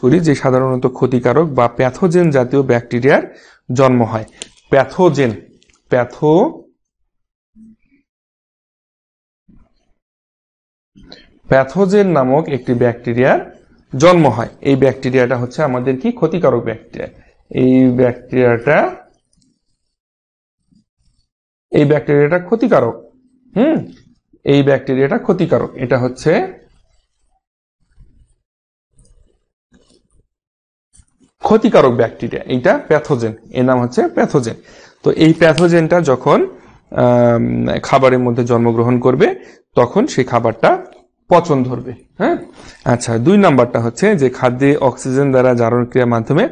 করি যে সাধারণত ক্ষতিকারক বা প্যাথোজেন জাতীয় ব্যাকটেরিয়ার জন্ম হয়। প্যাথোজেন নামক একটি ব্যাকটেরিয়ার জন্ম হয়। এই ব্যাকটেরিয়াটা হচ্ছে আমাদের কি ক্ষতিকারক ব্যাকটেরিয়া। এই ব্যাকটেরিয়াটা ক্ষতিকারক। এই ব্যাকটেরিয়াটা ক্ষতিকারক। এটা হচ্ছে ক্ষতিকারক ব্যাকটেরিয়া, এইটা প্যাথোজেন, এর নাম হচ্ছে প্যাথোজেন। তো এই প্যাথোজেনটা যখন খাবারের মধ্যে জন্মগ্রহণ করবে তখন সেই খাবারটা পচন ধরবে। হ্যাঁ, আচ্ছা, 2 নাম্বারটা হচ্ছে যে খাদ্যে অক্সিজেন দ্বারা জারণ ক্রিয়ার মাধ্যমে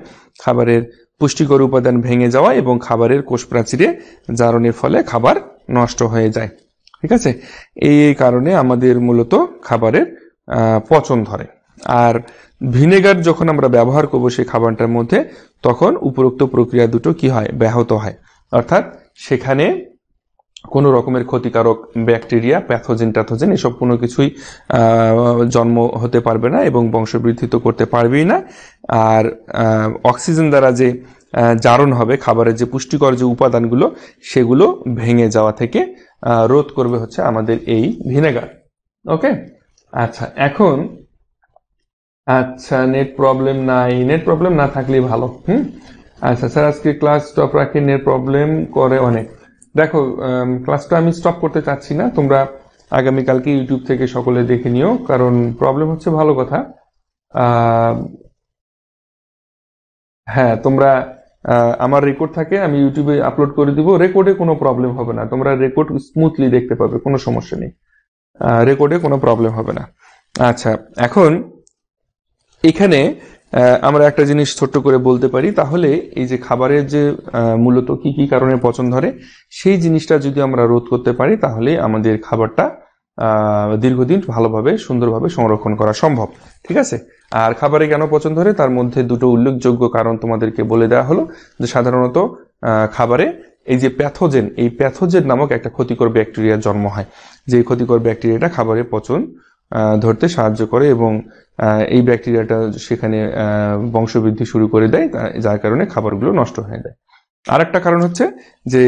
খাবারের পুষ্টিকর উপাদান ভেঙে যাওয়া এবং খাবারের কোষ প্রাচীরে জারণের ফলে খাবার নষ্ট হয়ে যায়। ঠিক আছে, এই কারণে আমাদের মূলত খাবারের পচন ধরে। আর ভিনেগার যখন আমরা ব্যবহার করব সেই খাবারটার মধ্যে, তখন উপরোক্ত প্রক্রিয়া দুটো কি হয়, ব্যাহত হয়। অর্থাৎ সেখানে কোন রকমের ক্ষতিকারক ব্যাকটেরিয়া, প্যাথোজেন এসব কোনো কিছুই জন্ম হতে পারবে না এবং বংশবৃদ্ধি তো করতে পারবেই না। আর অক্সিজেন দ্বারা যে জারণ হবে খাবারের যে পুষ্টিকর যে উপাদানগুলো, সেগুলো ভেঙে যাওয়া থেকে রোধ করবে হচ্ছে আমাদের এই ভিনেগার। ওকে, আচ্ছা, এখন নেট প্রবলেম না থাকলেই ভালো। আচ্ছা স্যার, আজকে ক্লাস স্টপ রাখি, নেট প্রবলেম করে অনেক। দেখো, ক্লাসটা আমি স্টপ করতে চাচ্ছি না, তোমরা আগামীকালকে ইউটিউব থেকে সকলে দেখে নিও, কারণ প্রবলেম হচ্ছে ভালো কথা। হ্যাঁ, তোমরা আমার রেকর্ড থাকে, আমি ইউটিউবে আপলোড করে দিব, রেকর্ডে কোনো প্রবলেম হবে না, তোমরা রেকর্ড স্মুথলি দেখতে পাবে, কোনো সমস্যা নেই, রেকর্ডে কোনো প্রবলেম হবে না। আচ্ছা, এখন এখানে আমরা একটা জিনিস ছোট্ট করে বলতে পারি, তাহলে এই যে খাবারের যে মূলত কি কি কারণে পচন ধরে, সেই জিনিসটা যদি আমরা রোধ করতে পারি, তাহলে আমাদের খাবারটা দীর্ঘদিন ভালোভাবে সুন্দরভাবে সংরক্ষণ করা সম্ভব। ঠিক আছে, আর খাবারে কেন পচন ধরে তার মধ্যে দুটো উল্লেখযোগ্য কারণ তোমাদেরকে বলে দেওয়া হলো। যে সাধারণত খাবারে এই যে প্যাথোজেন নামক একটা ক্ষতিকর ব্যাকটেরিয়ার জন্ম হয়, যে ক্ষতিকর ব্যাকটেরিয়াটা খাবারে পচন ধরতে সাহায্য করে এবং এই ব্যাকটেরিয়াটা সেখানে বংশবৃদ্ধি শুরু করে দেয়, যার কারণে খাবারগুলো নষ্ট হয়ে যায়। আর একটা কারণ হচ্ছে যে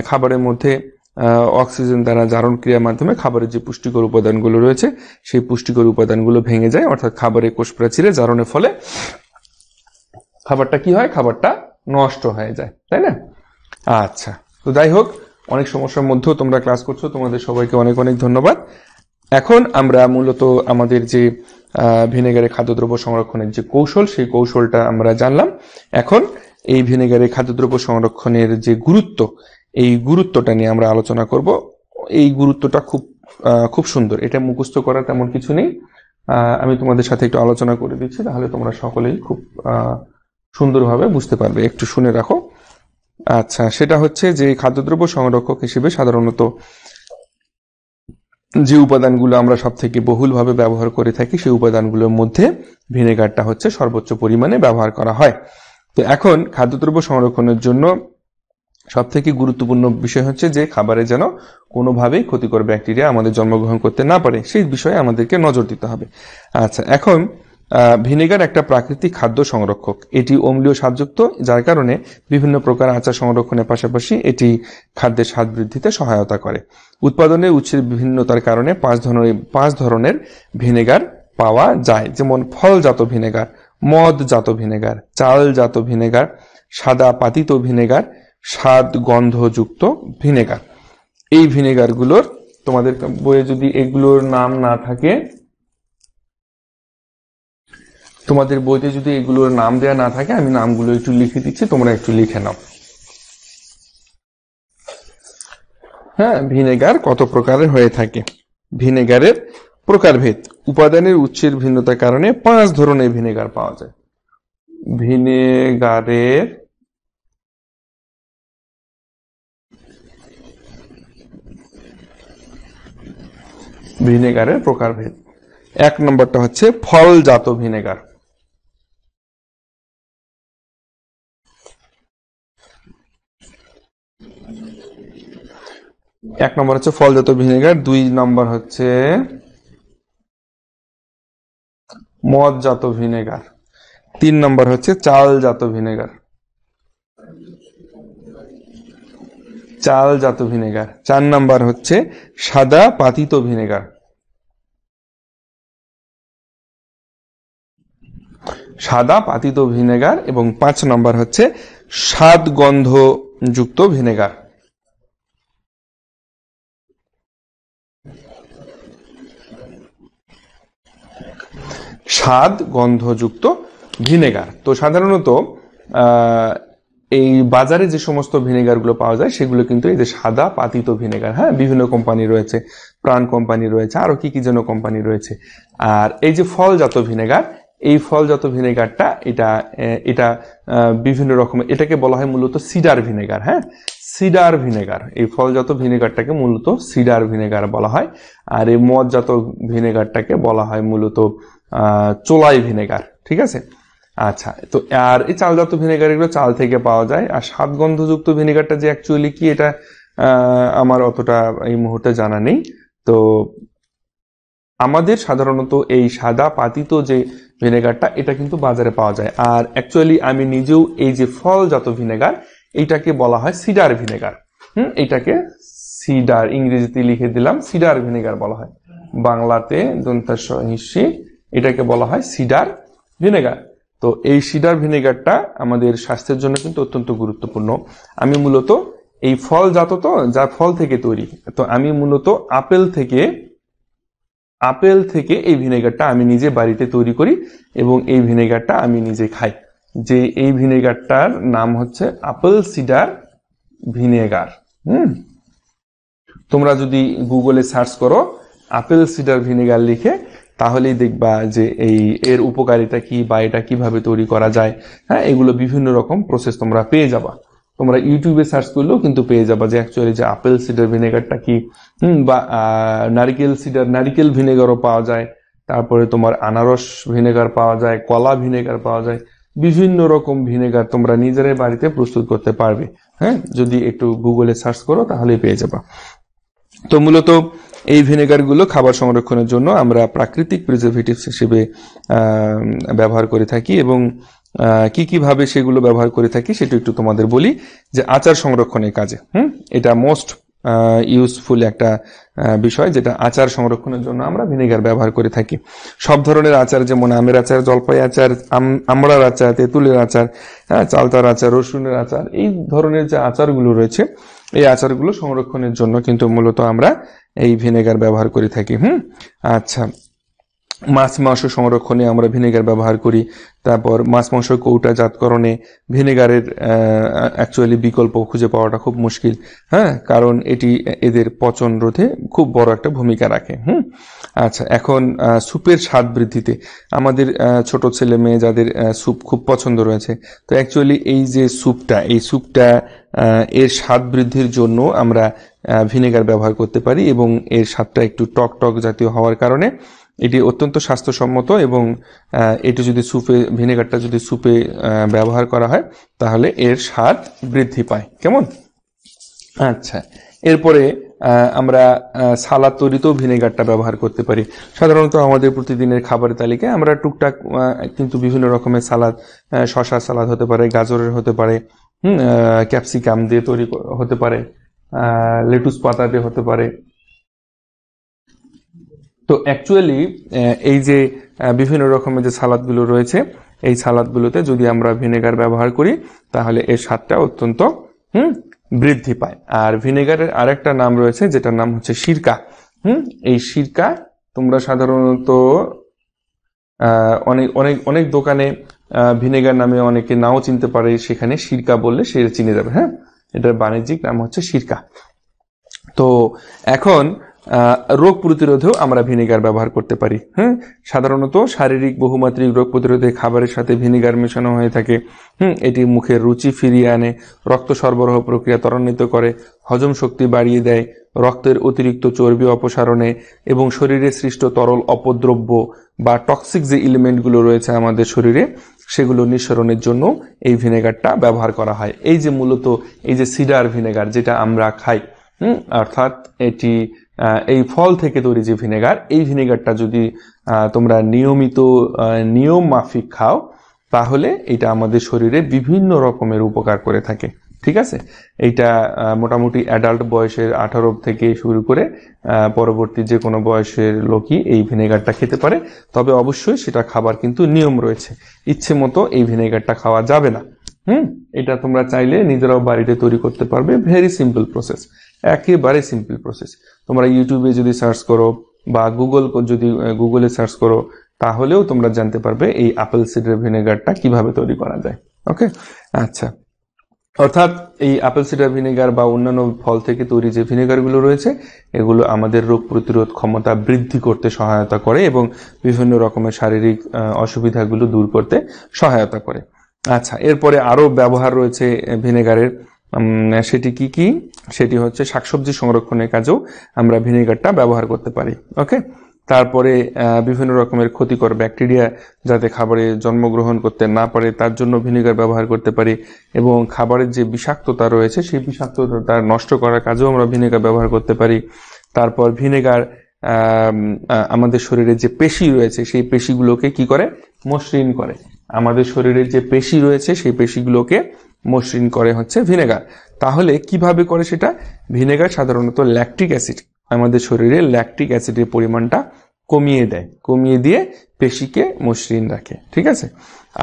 খাবারের মধ্যে অক্সিজেন দ্বারা জারণ ক্রিয়ার মাধ্যমে খাবারের যে পুষ্টিকর উপাদানগুলো রয়েছে, সেই পুষ্টিকর উপাদানগুলো ভেঙে যায়, অর্থাৎ খাবারের কোষ প্রাচীরে জারণের ফলে খাবারটা কি হয়, খাবারটা নষ্ট হয়ে যায়, তাই না? আচ্ছা, তো যাই হোক, অনেক সমস্যার মধ্যেও তোমরা ক্লাস করছো, তোমাদের সবাইকে অনেক অনেক ধন্যবাদ। এখন আমরা মূলত আমাদের যে ভিনেগারে খাদ্যদ্রব্য সংরক্ষণের যে কৌশল, সেই কৌশলটা আমরা জানলাম। এখন এই ভিনেগারে খাদ্যদ্রব্য সংরক্ষণের যে গুরুত্ব, এই গুরুত্বটা নিয়ে আমরা আলোচনা করব। এই গুরুত্বটা খুব সুন্দর, এটা মুখস্থ করার তেমন কিছু নেই, আমি তোমাদের সাথে একটু আলোচনা করে দিচ্ছি, তাহলে তোমরা সকলেই খুব সুন্দরভাবে বুঝতে পারবে। একটু শুনে রাখো। আচ্ছা, সেটা হচ্ছে যে খাদ্যদ্রব্য সংরক্ষক হিসেবে সাধারণত যে উপাদানগুলো আমরা সব থেকে বহুলভাবে ব্যবহার করে থাকি, সেই উপাদানগুলোর মধ্যে ভিনেগারটা হচ্ছে সর্বোচ্চ পরিমাণে ব্যবহার করা হয়। তো এখন খাদ্যদ্রব্য সংরক্ষণের জন্য সব থেকে গুরুত্বপূর্ণ বিষয় হচ্ছে যে খাবারে যেন কোনোভাবেই ক্ষতিকর ব্যাকটেরিয়া আমাদের জন্মগ্রহণ করতে না পারে, সেই বিষয়ে আমাদেরকে নজর দিতে হবে। আচ্ছা, এখন ভিনেগার একটা প্রাকৃতিক খাদ্য সংরক্ষক। এটি অম্লীয় স্বাদযুক্ত, যার কারণে বিভিন্ন প্রকার আচার সংরক্ষণের পাশাপাশি এটি খাদ্যের স্বাদ বৃদ্ধিতে সহায়তা করে। উৎপাদনের উৎসের বিভিন্নতার কারণে পাঁচ ধরনের ভিনেগার পাওয়া যায়, যেমন ফলজাত ভিনেগার, মদজাত ভিনেগার, চালজাত ভিনেগার, সাদা পাতিত ভিনেগার, স্বাদ গন্ধযুক্ত ভিনেগার। এই ভিনেগারগুলোর তোমাদের বইয়ে যদি এগুলোর নাম না থাকে, তোমাদের বইতে যদি এগুলোর নাম দেওয়া না থাকে, আমি নামগুলো একটু লিখে দিচ্ছি, তোমরা একটু লিখে নাও। হ্যাঁ, ভিনেগার কত প্রকারের হয়ে থাকে। ভিনেগারের প্রকারভেদ, উপাদানের উৎসের ভিন্নতার কারণে 5 ধরনের ভিনেগার পাওয়া যায়। ভিনেগারের প্রকারভেদ। 1 নম্বরটা হচ্ছে ফলজাত ভিনেগার। এক নম্বর হচ্ছে ফলজাত ভিনেগার, 2 নম্বর হচ্ছে মদজাত ভিনেগার, 3 নম্বর হচ্ছে চালজাত ভিনেগার। চালজাত ভিনেগার। 4 নম্বর হচ্ছে সাদা পাতিত ভিনেগার। সাদা পাতিত ভিনেগার। এবং 5 নম্বর হচ্ছে স্বাদ গন্ধযুক্ত ভিনেগার। স্বাদ গন্ধযুক্ত ভিনেগার। তো সাধারণত এই বাজারে যে সমস্ত ভিনেগার গুলো পাওয়া যায় সেগুলো কিন্তু এই যে সাদা পাতিত ভিনেগার। হ্যাঁ, বিভিন্ন কোম্পানি রয়েছে, প্রাণ কোম্পানি রয়েছে, আরো কি কি যেন কোম্পানি রয়েছে। আর এই যে ফলজাত ভিনেগার, এই ফলজাত ভিনেগারটা এটা বিভিন্ন রকমের, এটাকে বলা হয় মূলত সিডার ভিনেগার। হ্যাঁ, সিডার ভিনেগার। এই ফলজাত ভিনেগারটাকে মূলত সিডার ভিনেগার বলা হয়। আর এই মদজাত ভিনেগারটাকে বলা হয় মূলত চোলাই ভিনেগার। ঠিক আছে। আচ্ছা, তো আর এই চালজাত ভিনেগার এগুলো চাল থেকে পাওয়া যায়। আর স্বাদগন্ধযুক্ত ভিনেগারটা যে অ্যাকচুয়ালি কি, এটা আমার অতটা এই মুহূর্তে জানা নেই। তো আমাদের সাধারণত এই সাদা পাতিত যে ভিনেগারটা, এটা কিন্তু বাজারে পাওয়া যায়। আর অ্যাকচুয়ালি আমি নিজেও এই যে ফলজাত ভিনেগার, এইটাকে বলা হয় সিডার ভিনেগার। এইটাকে সিডার, ইংরেজিতে লিখে দিলাম সিডার ভিনেগার বলা হয়, বাংলাতে দন্তাস হিসি, এটাকে বলা হয় সিডার ভিনেগার। তো এই সিডার ভিনেগারটা আমাদের স্বাস্থ্যের জন্য কিন্তু অত্যন্ত গুরুত্বপূর্ণ। আমি মূলত এই ফলজাত, তো যা ফল থেকে তৈরি, তো আমি মূলত আপেল থেকে এই ভিনেগারটা আমি নিজে বাড়িতে তৈরি করি এবং এই ভিনেগারটা আমি নিজে খাই। যে এই ভিনেগারটার নাম হচ্ছে আপেল সিডার ভিনেগার। তোমরা যদি গুগলে সার্চ করো আপেল সিডার ভিনেগার লিখে, তাহলেই দেখবা যে এর উপকারিতা কি বা এটা কিভাবে তৈরি করা যায়। হ্যাঁ, এগুলো বিভিন্ন রকম প্রসেস তোমরা পেয়ে যাবা। তোমরা ইউটিউবে সার্চ করলেও কিন্তু পেয়ে যাবা যে অ্যাকচুয়ালি যে আপেল সিডার ভিনেগারটা কি। বা নারিকেল ভিনেগারও পাওয়া যায়। তারপরে তোমার আনারস ভিনেগার পাওয়া যায়, কলা ভিনেগার পাওয়া যায়। বিভিন্ন রকম ভিনেগার তোমরা নিজেরাই বাড়িতে প্রস্তুত করতে পারবে। হ্যাঁ, যদি একটু গুগলে সার্চ করো তাহলেই পেয়ে যাবা। তো মূলত এই ভিনেগার গুলো খাবার সংরক্ষণের জন্য আমরা প্রাকৃতিক প্রিজারভেটিভস হিসেবে ব্যবহার করে থাকি। এবং কি কিভাবে সেগুলো ব্যবহার করে থাকি সেটা একটু তোমাদের বলি। যে আচার সংরক্ষণের কাজে এটা মোস্ট ইউজফুল একটা বিষয়, যেটা আচার সংরক্ষণের জন্য আমরা ভিনেগার ব্যবহার করে থাকি। সব ধরনের আচার, যেমন আমের আচার, জলপাই আচার, আমড়ার আচার, তেঁতুলের আচার, চালতার আচার, রসুনের আচার, এই ধরনের যে আচারগুলো রয়েছে, এই আচারগুলো সংরক্ষণের জন্য কিন্তু মূলত আমরা এই ভিনেগার ব্যবহার করে থাকি। আচ্ছা, মাছ মাংস সংরক্ষণে আমরা ভিনেগার ব্যবহার করি। তারপর মাছ মাংস কৌটাজাতকরণে ভিনেগারের অ্যাকচুয়ালি বিকল্প খুঁজে পাওয়াটা খুব মুশকিল। হ্যাঁ, কারণ এটি এদের পচন রোধে খুব বড় একটা ভূমিকা রাখে। আচ্ছা, এখন স্যুপের স্বাদ বৃদ্ধিতে আমাদের ছোট ছেলে মেয়ে যাদের স্যুপ খুব পছন্দ রয়েছে, তো অ্যাকচুয়ালি এই যে স্যুপটা, এই স্যুপটা এর স্বাদ বৃদ্ধির জন্য আমরা ভিনেগার ব্যবহার করতে পারি। এবং এর স্বাদটা একটু টক টক জাতীয় হওয়ার কারণে এটি অত্যন্ত স্বাস্থ্যসম্মত। এবং এটি যদি ভিনেগারটা যদি স্যুপে ব্যবহার করা হয় তাহলে এর স্বাদ বৃদ্ধি পায়। কেমন? আচ্ছা, এরপরে আমরা সালাদ তৈরিতেও ভিনেগারটা ব্যবহার করতে পারি। সাধারণত আমাদের প্রতিদিনের খাবারের তালিকায় আমরা টুকটাক কিন্তু বিভিন্ন রকমের সালাদ, শসা সালাদ হতে পারে, গাজরের হতে পারে, ক্যাপসিকাম দিয়ে তৈরি হতে পারে, লেটুস পাতা দিয়ে হতে পারে। তো অ্যাকচুয়ালি এই যে বিভিন্ন রকমের যে সালাদগুলো রয়েছে, এই সালাদগুলোতে যদি আমরা ভিনেগার ব্যবহার করি তাহলে এর স্বাদটা অত্যন্ত বৃদ্ধি পায়। আর ভিনেগারের আরেকটা নাম রয়েছে, যেটার নাম হচ্ছে সিরকা। এই সিরকা তোমরা সাধারণত অনেক অনেক অনেক দোকানে ভিনেগার নামে অনেকে নাও চিনতে পারে, সেখানে সিরকা বললে সে চিনে যাবে। হ্যাঁ, এটার বাণিজ্যিক নাম হচ্ছে সিরকা। তো এখন রোগ প্রতিরোধেও আমরা ভিনেগার ব্যবহার করতে পারি। সাধারণত শারীরিক বহুমাত্রিক রোগ প্রতিরোধে খাবারের সাথে ভিনেগার মেশানো হয়ে থাকে। এটি মুখের রুচি ফিরিয়ে আনে, রক্ত সরবরাহ প্রক্রিয়া ত্বরান্বিত করে, হজম শক্তি বাড়িয়ে দেয়, রক্তের অতিরিক্ত চর্বি অপসারণে এবং শরীরে সৃষ্ট তরল অপদ্রব্য বা টক্সিক যে এলিমেন্টগুলো রয়েছে আমাদের শরীরে, সেগুলো নিঃসরণের জন্য এই ভিনেগারটা ব্যবহার করা হয়। এই যে মূলত এই যে সিডার ভিনেগার যেটা আমরা খাই, অর্থাৎ এটি এই ফল থেকে তৈরি যে ভিনেগার, এই ভিনেগারটা যদি তোমরা নিয়মিত নিয়ম মাফিক খাও তাহলে এটা আমাদের শরীরে বিভিন্ন রকমের উপকার করে থাকে। ঠিক আছে, এইটা মোটামুটি অ্যাডাল্ট বয়সের 18 থেকে শুরু করে পরবর্তী যে কোনো বয়সের লোকই এই ভিনেগারটা খেতে পারে। তবে অবশ্যই সেটা খাবার কিন্তু নিয়ম রয়েছে, ইচ্ছে মতো এই ভিনেগারটা খাওয়া যাবে না। এটা তোমরা চাইলে নিজেরাও বাড়িতে তৈরি করতে পারবে, ভেরি সিম্পল প্রসেস, একেবারে সিম্পল প্রসেস। তোমরা ইউটিউবে যদি সার্চ করো বা গুগলে সার্চ করো, তাহলেও তোমরা জানতে পারবে এই আপেল সিডার ভিনেগারটা কিভাবে তৈরি করা যায়। ওকে, আচ্ছা, অর্থাৎ এই আপেল সিডার ভিনেগার বা অন্যান্য ফল থেকে তৈরি যে ভিনেগারগুলো রয়েছে, এগুলো আমাদের রোগ প্রতিরোধ ক্ষমতা বৃদ্ধি করতে সহায়তা করে এবং বিভিন্ন রকমের শারীরিক অসুবিধাগুলো দূর করতে সহায়তা করে। আচ্ছা, এরপরে আরো ব্যবহার রয়েছে ভিনেগারের, সেটি কি কি? সেটি হচ্ছে শাকসবজি সংরক্ষণের কাজেও আমরা ভিনেগারটা ব্যবহার করতে পারি। ওকে, তারপরে বিভিন্ন রকমের ক্ষতিকর ব্যাকটেরিয়া যাতে খাবারে জন্মগ্রহণ করতে না পারে তার জন্য ভিনেগার ব্যবহার করতে পারি, এবং খাবারের যে বিষাক্ততা রয়েছে সেই বিষাক্ততা নষ্ট করার কাজেও আমরা ভিনেগার ব্যবহার করতে পারি। তারপর ভিনেগার আমাদের শরীরে যে পেশি রয়েছে সেই পেশিগুলোকে কি করে? মসৃণ করে। আমাদের শরীরে যে পেশি রয়েছে সেই পেশিগুলোকে মসৃণ করে হচ্ছে ভিনেগার। তাহলে কিভাবে করে সেটা? ভিনেগার সাধারণত ল্যাকটিক অ্যাসিড, আমাদের শরীরে ল্যাকটিক অ্যাসিডের পরিমাণটা কমিয়ে দেয়, কমিয়ে দিয়ে পেশিকে মসৃণ রাখে। ঠিক আছে,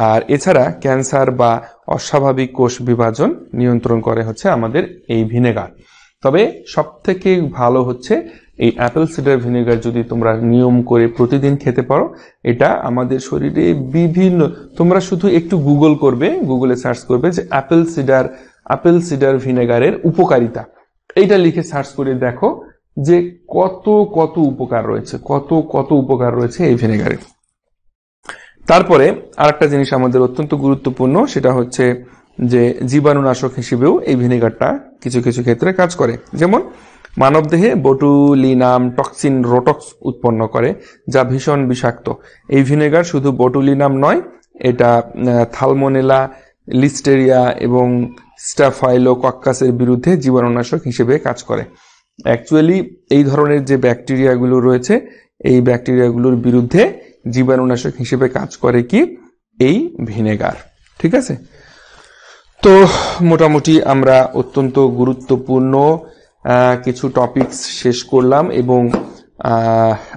আর এছাড়া ক্যান্সার বা অস্বাভাবিক কোষ বিভাজন নিয়ন্ত্রণ করে হচ্ছে আমাদের এই ভিনেগার। তবে সব থেকে ভালো হচ্ছে এই অ্যাপেল সিডার ভিনেগার যদি তোমরা নিয়ম করে প্রতিদিন খেতে পারো, এটা আমাদের শরীরে বিভিন্ন, তোমরা শুধু একটু গুগলে সার্চ করবে যে অ্যাপেল সিডার ভিনেগারের উপকারিতা, এইটা লিখে সার্চ করে দেখো যে কত কত উপকার রয়েছে, কত উপকার রয়েছে এই ভিনেগারে। তারপরে আরেকটা জিনিস আমাদের অত্যন্ত গুরুত্বপূর্ণ, সেটা হচ্ছে যে জীবাণুনাশক হিসেবেও এই ভিনেগারটা কিছু কিছু ক্ষেত্রে কাজ করে। যেমন মানবদেহে বটুলিনাম টক্সিন রোটক্স উৎপন্ন করে, যা ভীষণ বিষাক্ত। এই ভিনেগার শুধু বটুলিনাম নয়, এটা থালমোনেলা, লিস্টেরিয়া এবং স্টাফাইলোকক্কাসের বিরুদ্ধে জীবাণুনাশক হিসেবে কাজ করে। অ্যাকচুয়ালি এই ধরনের যে ব্যাকটেরিয়াগুলো রয়েছে, এই ব্যাকটেরিয়াগুলোর বিরুদ্ধে জীবাণুনাশক হিসেবে কাজ করে কি? এই ভিনেগার। ঠিক আছে, তো মোটামুটি আমরা অত্যন্ত গুরুত্বপূর্ণ কিছু টপিকস শেষ করলাম, এবং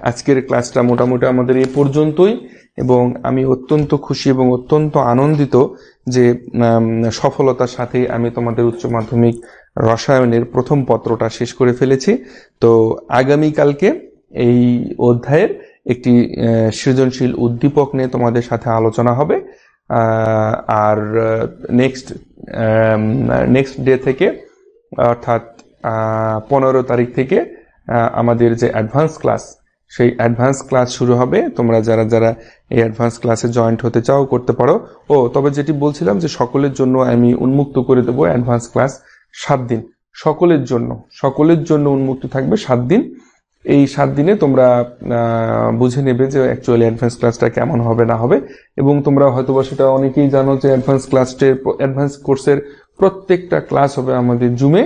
আজকের ক্লাসটা মোটামুটি আমাদের এ পর্যন্তই। এবং আমি অত্যন্ত খুশি এবং অত্যন্ত আনন্দিত যে সফলতার সাথে আমি তোমাদের উচ্চ মাধ্যমিক রসায়নের প্রথম পত্রটা শেষ করে ফেলেছি। তো আগামীকালকে এই অধ্যায়ের একটি সৃজনশীল উদ্দীপক নিয়ে তোমাদের সাথে আলোচনা হবে। আর নেক্সট ডে থেকে, অর্থাৎ 15 তারিখ থেকে আমাদের যে অ্যাডভান্স ক্লাস, সেই অ্যাডভান্স ক্লাস শুরু হবে। তোমরা যারা এই অ্যাডভান্স ক্লাসে জয়েন্ট হতে চাও করতে পারো। তবে যেটি বলছিলাম যে সকলের জন্য আমি উন্মুক্ত করে দেবো অ্যাডভান্স ক্লাস 7 দিন, সকলের জন্য উন্মুক্ত থাকবে 7 দিন। এই 7 দিনে তোমরা বুঝে নেবে যে অ্যাকচুয়ালি অ্যাডভান্স ক্লাসটা কেমন হবে না হবে। এবং তোমরা হয়তোবা সেটা অনেকেই জানো যে অ্যাডভান্স কোর্সের প্রত্যেকটা ক্লাস হবে আমাদের জুমে,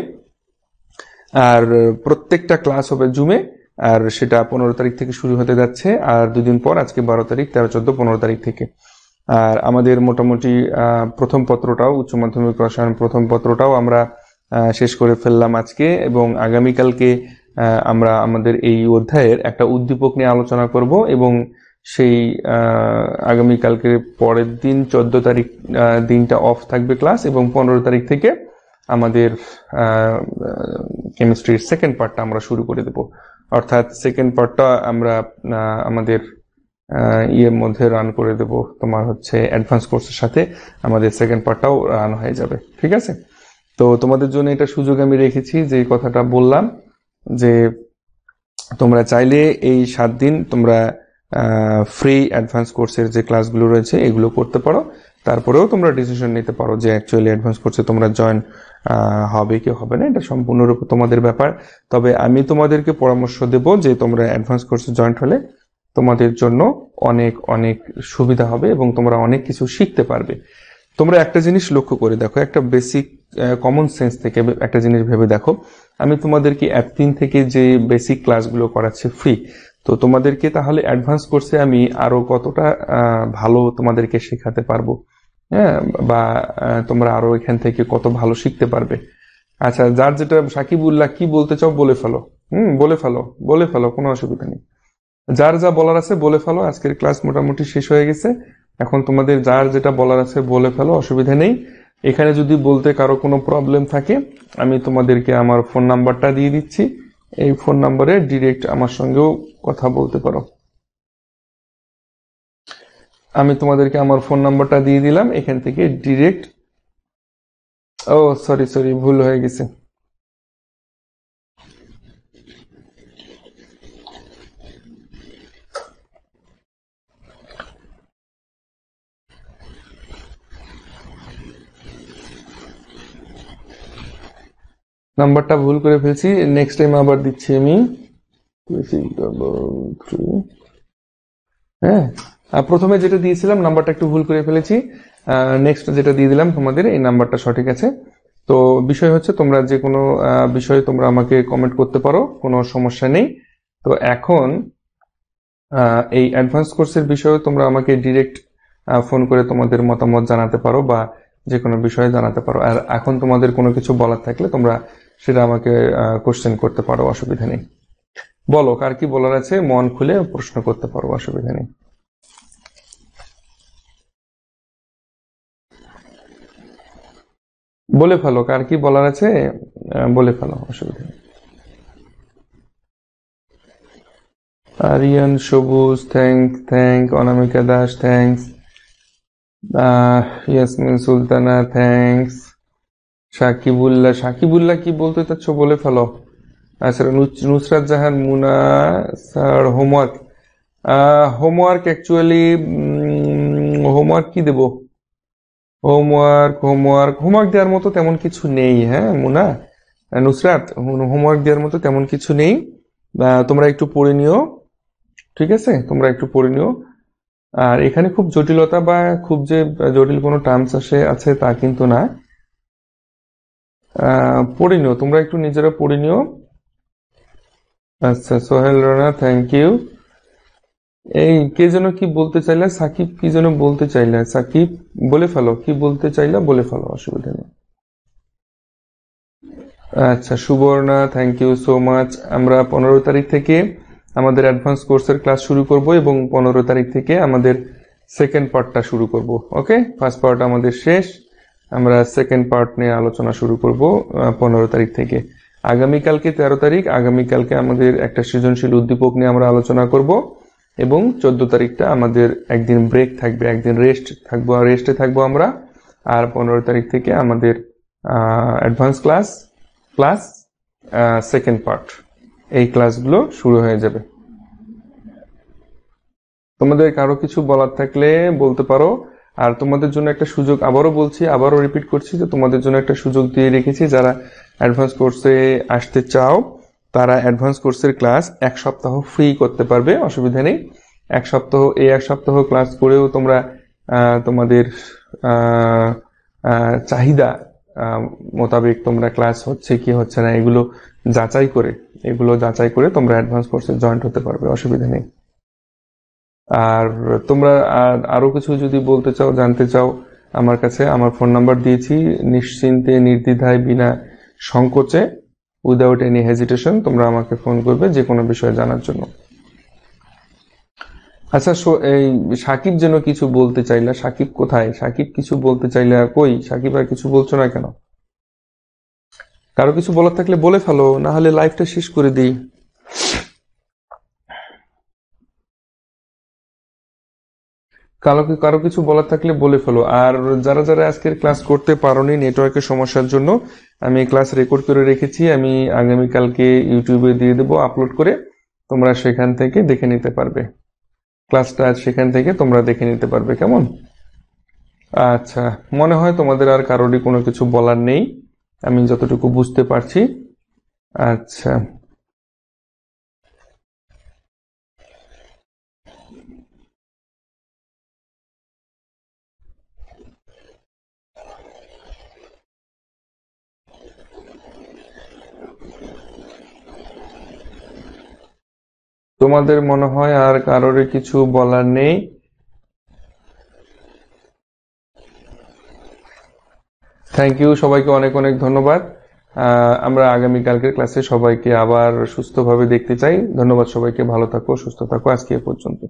আর প্রত্যেকটা ক্লাস হবে জুমে, আর সেটা 15 তারিখ থেকে শুরু হতে যাচ্ছে, আর 2 দিন পর, আজকে 12 তারিখ, 13, 14, 15 তারিখ থেকে। আর আমাদের মোটামুটি প্রথম পত্রটাও, উচ্চ মাধ্যমিক রসায়ন প্রথম পত্রটাও আমরা শেষ করে ফেললাম আজকে, এবং আগামীকালকে আমরা আমাদের এই অধ্যায়ের একটা উদ্দীপক নিয়ে আলোচনা করব। এবং সেই আগামীকালকে পরের দিন 14 তারিখ দিনটা অফ থাকবে ক্লাস, এবং 15 তারিখ থেকে আমাদের কেমিস্ট্রির সেকেন্ড পার্টটা আমরা শুরু করে দেব। অর্থাৎ সেকেন্ড পার্টটা আমরা আমাদের ইয়ের মধ্যে রান করে দেব, তোমার হচ্ছে অ্যাডভান্স কোর্সের সাথে আমাদের সেকেন্ড পার্টটাও রান হয়ে যাবে। ঠিক আছে, তো তোমাদের জন্য এটা সুযোগ আমি রেখেছি, যে কথাটা বললাম যে তোমরা চাইলে এই 7 দিন তোমরা ফ্রি অ্যাডভান্স কোর্সের যে ক্লাসগুলো রয়েছে এগুলো করতে পারো। তারপরেও তোমরা ডিসিশন নিতে পারো যে অ্যাকচুয়ালি অ্যাডভান্স কোর্সে তোমরা জয়েন হবে কি হবে না, এটা সম্পূর্ণরূপে তোমাদের ব্যাপার। তবে আমি তোমাদেরকে পরামর্শ দেব যে তোমরা অ্যাডভান্স কোর্সে জয়েন্ট হলে তোমাদের জন্য অনেক অনেক সুবিধা হবে এবং তোমরা অনেক কিছু শিখতে পারবে। তোমরা একটা জিনিস লক্ষ্য করে দেখো, একটা বেসিক কমন সেন্স থেকে একটা জিনিস ভেবে দেখো, আমি তোমাদেরকে 1 থেকে যে বেসিক ক্লাসগুলো করাচ্ছি ফ্রি, তো তোমাদেরকে তাহলে অ্যাডভান্স কোর্সে আমি আরো কতটা ভালো তোমাদেরকে শেখাতে পারবো, হ্যাঁ, বা তোমরা আরো এখান থেকে কত ভালো শিখতে পারবে। আচ্ছা, যার যেটা সাকিবুল্লাহ কি বলতে চাও বলে ফেলো। বলে ফেলো, বলে ফেলো, কোনো অসুবিধা নেই। যার যা বলার আছে বলে ফেলো। আজকের ক্লাস মোটামুটি শেষ হয়ে গেছে। এখন তোমাদের যার যেটা বলার আছে বলে ফেলো, অসুবিধা নেই। এখানে যদি বলতে কারো কোনো প্রবলেম থাকে, আমি তোমাদেরকে আমার ফোন নাম্বারটা দিয়ে দিচ্ছি। এই ফোন নাম্বারে ডিরেক্ট আমার সঙ্গেও কথা বলতে পারো। আমি তোমাদেরকে আমার ফোন নাম্বারটা দিয়ে দিলাম, এখান থেকে ডিরেক্ট। ও সরি সরি, ভুল হয়ে গেছে। নাম্বারটা ভুল করে ফেলছি, নেক্সট টাইম আবার দিচ্ছি আমি। 2633। হ্যাঁ, প্রথমে যেটা দিয়েছিলাম নাম্বারটা একটু ভুল করে ফেলেছি। নেক্সট যেটা দিয়ে দিলাম তোমাদের, এই নাম্বারটা সঠিক আছে। তো বিষয় হচ্ছে, তোমরা যে কোনো বিষয়ে তোমরা আমাকে কমেন্ট করতে পারো, কোনো সমস্যা নেই। তো এখন এই অ্যাডভান্স কোর্সের বিষয়ে তোমরা আমাকে ডিরেক্ট ফোন করে তোমাদের মতামত জানাতে পারো, বা যে কোনো বিষয়ে জানাতে পারো। আর এখন তোমাদের কোনো কিছু বলার থাকলে তোমরা সেটা আমাকে কোশ্চেন করতে পারো, অসুবিধা নেই। বলো, কার কি বলার আছে, মন খুলে প্রশ্ন করতে পারো, অসুবিধা নেই। বলে ফেলো, কার কি বলার আছে বলে ফেলো, অসুবিধা নেই। Aryan Sabuj, thank. Anamika Das, thanks. Yasmin Sultana, thanks. Sakibullah কি বলতে চাচ্ছ বলে ফেলো। আচ্ছা, Nusrat Jahan Muna sir, homework. Homework actually homework কি দেব? হোমওয়ার্ক দেওয়ার মতো তেমন কিছু নেই, হ্যাঁ মুনা, নুসরাত, হোমওয়ার্ক দেওয়ার মতো তেমন কিছু নেই। তোমরা একটু পড়ে নিও, ঠিক আছে, তোমরা একটু পড়ে নিও। আর এখানে খুব জটিলতা বা খুব যে জটিল কোনো টার্মস আছে তা কিন্তু না। পড়ে নিও, তোমরা একটু নিজেরা পড়ে নিও। আচ্ছা, সোহেল রানা, থ্যাংক ইউ। এই কে যেন কি বলতে চাইলা, সাকিব কি যেন বলতে চাইলা, সাকিব বলে ফেলো, কি বলতে চাইলা বলে ফেলো, অসুবিধা নেই। আচ্ছা, Subarna, thank you so much. আমরা 15 তারিখ থেকে আমাদের অ্যাডভান্স কোর্সের ক্লাস শুরু করব, এবং 15 তারিখ থেকে আমাদের সেকেন্ড পার্টটা শুরু করব। ওকে, ফার্স্ট পার্ট আমাদের শেষ, আমরা সেকেন্ড পার্ট নিয়ে আলোচনা শুরু করব 15 তারিখ থেকে। আগামীকালকে 13 তারিখ, আগামীকালকে আমাদের একটা সৃজনশীল উদ্দীপক নিয়ে আমরা আলোচনা করব, এবং 14 তারিখটা আমাদের একদিন ব্রেক থাকবে, একদিন রেস্ট থাকবো, রেস্টে থাকবো আমরা। আর 15 তারিখ থেকে আমাদের advance class plus second part, এই ক্লাসগুলো শুরু হয়ে যাবে। তোমাদের কারো কিছু বলার থাকলে বলতে পারো। আর তোমাদের জন্য একটা সুযোগ, আবারও বলছি, আবারও রিপিট করছি, যে তোমাদের জন্য একটা সুযোগ দিয়ে রেখেছি। যারা অ্যাডভান্স কোর্সে আসতে চাও, তারা অ্যাডভান্স কোর্সের ক্লাস 1 সপ্তাহ ফ্রি করতে পারবে, অসুবিধা নেই। এক সপ্তাহ ক্লাস করেও তোমরা তোমাদের আহ, চাহিদা মোতাবেক তোমরা ক্লাস হচ্ছে কি হচ্ছে না এগুলো যাচাই করে তোমরা অ্যাডভান্স কোর্সে জয়েন্ট হতে পারবে, অসুবিধা নেই। আর তোমরা আরো কিছু যদি বলতে চাও, জানতে চাও, আমার কাছে আমার ফোন নাম্বার দিয়েছি, নিশ্চিন্তে, নির্দ্বিধায়, বিনা সংকোচে, উইদাউট এনি হেজিটেশন তোমরা আমাকে ফোন করবে যে কোনো বিষয়ে জানার জন্য। আচ্ছা, এই সাকিব যেন কিছু বলতে চাইলা, সাকিব কোথায়? সাকিব কিছু বলতে চাইলা কই? সাকিব আর কিছু বলছো না কেন? কারো কিছু বলার থাকলে বলে ফেলো, না হলে লাইভটা শেষ করে দিই। কারো কিছু বলার থাকলে বলে ফেলো। আর যারা যারা আজকের ক্লাস করতে পারোনি নেটওয়ার্কের সমস্যার জন্য, আমি এই ক্লাস রেকর্ড করে রেখেছি, আমি আগামীকালকে ইউটিউবে দিয়ে দেবো আপলোড করে, তোমরা সেখান থেকে দেখে নিতে পারবে ক্লাসটা, সেখান থেকে তোমরা দেখে নিতে পারবে, কেমন? আচ্ছা, মনে হয় তোমাদের আর কারোরই কোনো কিছু বলার নেই, আমি যতটুকু বুঝতে পারছি। আচ্ছা, তোমাদের মনে হয় আর কারোর কিছু বলার নেই? থ্যাংক ইউ, সবাইকে অনেক অনেক ধন্যবাদ। আমরা আগামীকালকের ক্লাসে সবাইকে আবার সুস্থভাবে দেখতে চাই। ধন্যবাদ সবাইকে, ভালো থাকো, সুস্থ থাকো। আজকে এ পর্যন্ত।